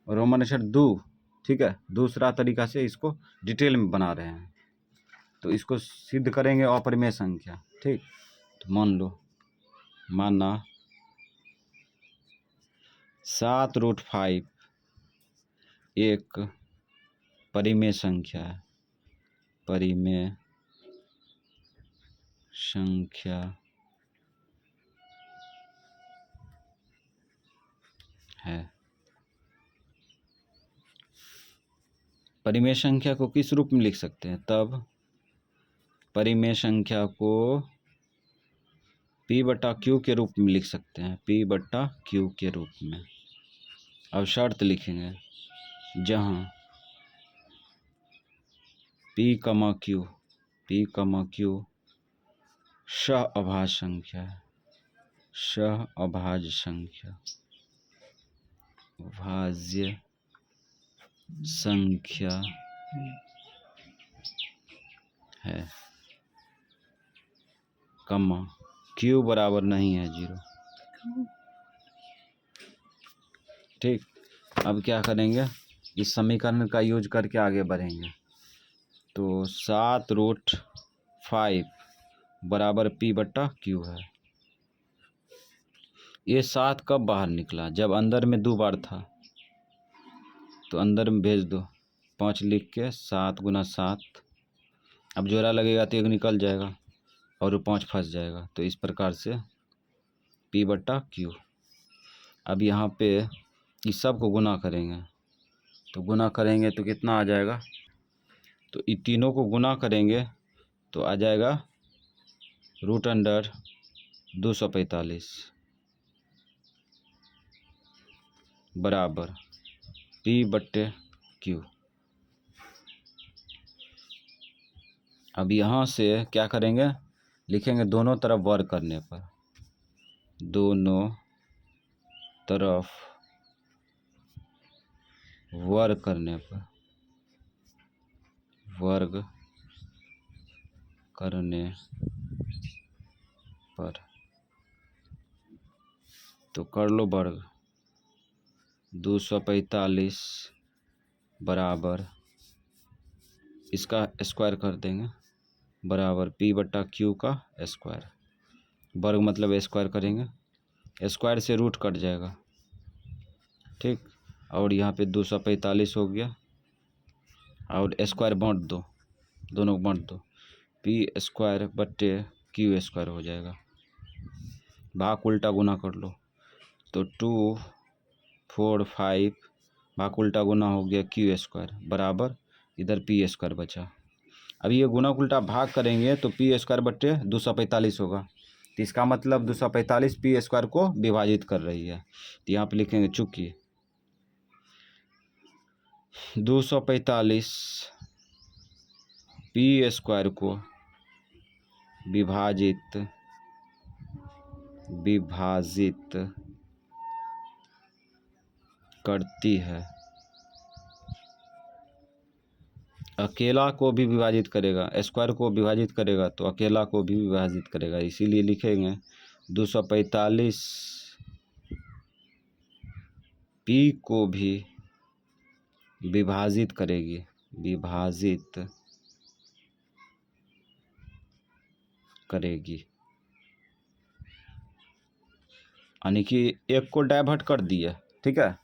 Roman अक्षर दू, ठीक है। दूसरा तरीका से इसको डिटेल में बना रहे हैं, तो इसको सिद्ध करेंगे अपरिमेय संख्या, ठीक। तो मान लो, माना 7√5 एक परिमेय संख्या है, परिमेय संख्या है। परिमेय संख्या को किस रूप में लिख सकते हैं? तब परिमेय संख्या को P/Q के रूप में लिख सकते हैं, P/Q के रूप में। अब शर्त लिखेंगे, जहाँ P, Q सह-अभाज्य संख्या है, सह-अभाज्य संख्या, भाज्य संख्या है, कमा Q बराबर नहीं है 0, ठीक। अब क्या करेंगे, इस समीकरण का यूज करके आगे बढ़ेंगे। तो 7√5 बराबर P/Q है। ये 7 कब बाहर निकला? जब अंदर में 2 बार था, तो अंदर में भेज दो, 5 लिख के 7 × 7। अब जोड़ा लगेगा तो 1 निकल जाएगा और 5 फंस जाएगा। तो इस प्रकार से P/Q। अब यहाँ पे इस सब को गुना करेंगे, तो गुना करेंगे तो कितना आ जाएगा? तो इन तीनों को गुना करेंगे तो आ जाएगा √245 बराबर P/Q। अब यहाँ से क्या करेंगे, लिखेंगे दोनों तरफ वर्ग करने पर, दोनों तरफ वर्ग करने पर, वर्ग करने पर, तो कर लो वर्ग, 245 बराबर, इसका स्क्वायर कर देंगे, बराबर P/Q का स्क्वायर। वर्ग मतलब स्क्वायर करेंगे, स्क्वायर से रूट कट जाएगा, ठीक। और यहाँ पे 245 हो गया, और स्क्वायर बांट दो, दोनों को बांट दो, P²/Q² हो जाएगा। भाग उल्टा गुना कर लो, तो 2, 4, 5 भाग उल्टा गुना हो गया Q² बराबर, इधर P² बचा। अब ये गुना उल्टा भाग करेंगे तो P²/245 होगा। तो इसका मतलब 245 P² को विभाजित कर रही है। तो यहाँ पे लिखेंगे, चूंकि 245 P² को विभाजित करती है, अकेला को भी विभाजित करेगा, स्क्वायर को विभाजित करेगा तो अकेला को भी विभाजित करेगा। इसीलिए लिखेंगे 245 P को भी विभाजित करेगी, विभाजित करेगी, यानी कि एक को डाइवर्ट कर दिया, ठीक है।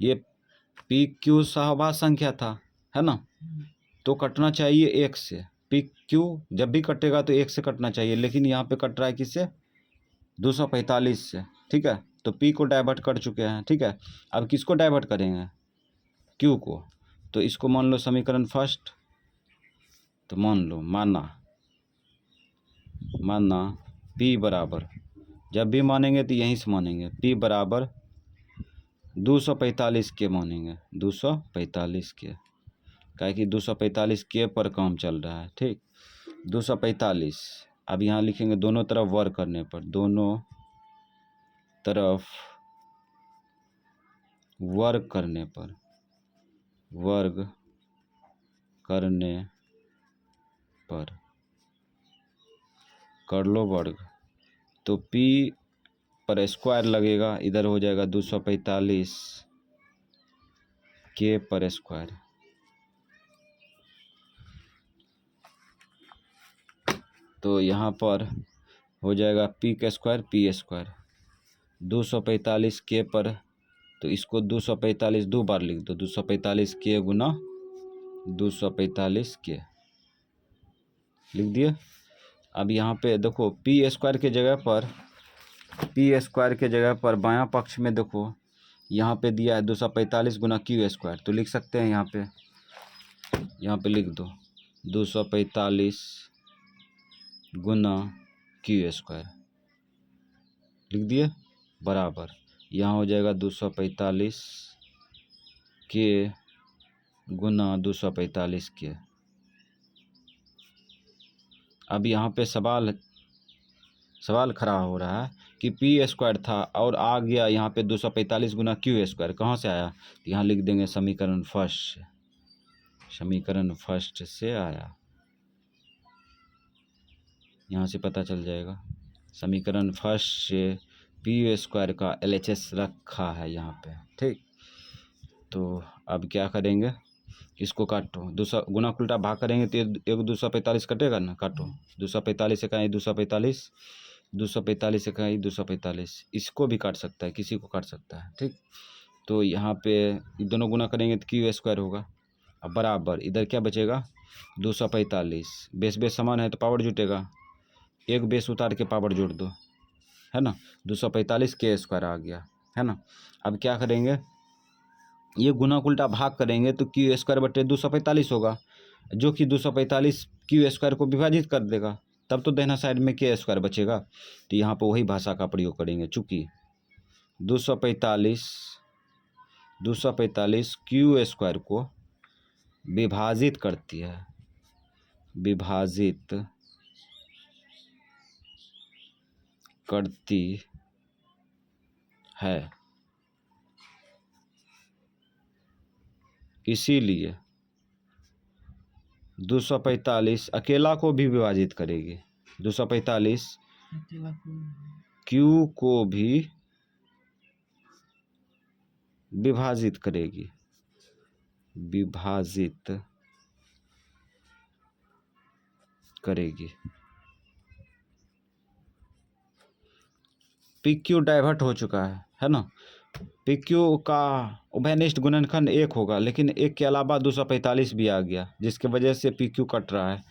ये PQ सहभाज्य संख्या था, है ना, तो कटना चाहिए 1 से। PQ जब भी कटेगा तो 1 से कटना चाहिए, लेकिन यहाँ पे कट रहा है किससे? 245 से, ठीक है। तो P को डाइवर्ट कर चुके हैं, ठीक है। अब किसको डाइवर्ट करेंगे? Q को। तो इसको मान लो समीकरण फर्स्ट, तो मान लो, माना P बराबर, जब भी मानेंगे तो यहीं से मानेंगे, P बराबर 245 के मानेंगे, 245 के, काहे कि 245 के पर काम चल रहा है, ठीक। 245, अब यहाँ लिखेंगे दोनों तरफ वर्ग करने पर, दोनों तरफ वर्ग करने पर, वर्ग करने पर, कर लो वर्ग, तो P पर स्क्वायर लगेगा, इधर हो जाएगा 245 के पर स्क्वायर। तो यहाँ पर हो जाएगा पी का स्क्वायर पी स्क्वायर 245 के पर, तो इसको 245 दो बार लिख दो, 245 के गुना 245 के लिख दिए। अब यहाँ पे देखो पी स्क्वायर के जगह पर बायां पक्ष में देखो यहाँ पे दिया है 245 गुना क्यू स्क्वायर, तो लिख सकते हैं यहाँ पे लिख दो 245 गुना क्यू स्क्वायर लिख दिए बराबर, यहाँ हो जाएगा 245 के गुना 245 के। अब यहाँ पे सवाल खड़ा हो रहा है कि पी स्क्वायर था और आ गया यहाँ पे 245 गुना क्यू स्क्वायर, कहाँ से आया? तो यहाँ लिख देंगे समीकरण फर्स्ट से आया, यहाँ से पता चल जाएगा। समीकरण फर्स्ट से पी स्क्वायर का LHS रखा है यहाँ पे, ठीक। तो अब क्या करेंगे, इसको काटो, दूसरा गुना उल्टा भाग करेंगे तो एक 245 कटेगा ना, काटो 245 से कहीं 245 से कहीं 245, इसको भी काट सकता है, किसी को काट सकता है, ठीक। तो यहाँ पे दोनों गुना करेंगे तो क्यू स्क्वायर होगा। अब बराबर इधर क्या बचेगा 245, बेस समान है तो पावर जुटेगा, एक बेस उतार के पावर जोड़ दो, है ना, 245 के स्क्वायर आ गया, है ना। अब क्या करेंगे, ये गुना उल्टा भाग करेंगे तो क्यू स्क्वायर बटे 245 होगा, जो कि 245 क्यू स्क्वायर को विभाजित कर देगा, तब तो दाहिना साइड में के स्क्वायर बचेगा। तो यहाँ पर वही भाषा का प्रयोग करेंगे, चूँकि 245 क्यू स्क्वायर को विभाजित करती है, इसीलिए 245 अकेला को भी विभाजित करेगी, 245 क्यू को भी विभाजित करेगी, पी क्यू डाइवर्ट हो चुका है ना। पी क्यू का उभयनिष्ठ गुणनखंड 1 होगा, लेकिन 1 के अलावा 245 भी आ गया, जिसके वजह से पी क्यू कट रहा है।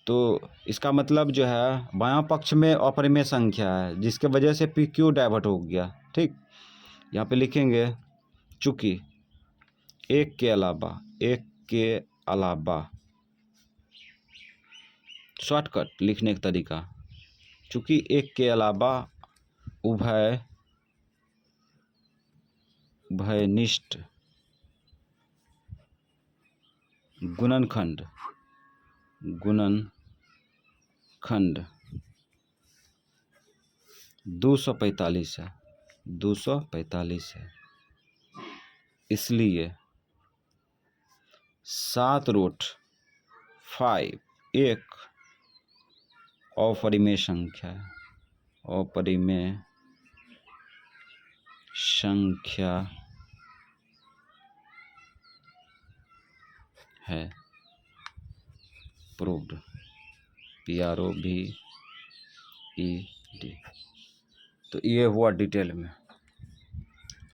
तो इसका मतलब जो है बायां पक्ष में अपरिमेय संख्या है, जिसके वजह से पी क्यू डाइवर्ट हो गया, ठीक। यहाँ पे लिखेंगे चूँकि 1 के अलावा शॉर्टकट लिखने का तरीका, चूँकि 1 के अलावा उभयनिष्ठ गुणनखंड 245 है, इसलिए 7√5 एक अपरिमेय संख्या है, प्रूव्ड, PROVED। तो ये हुआ डिटेल में।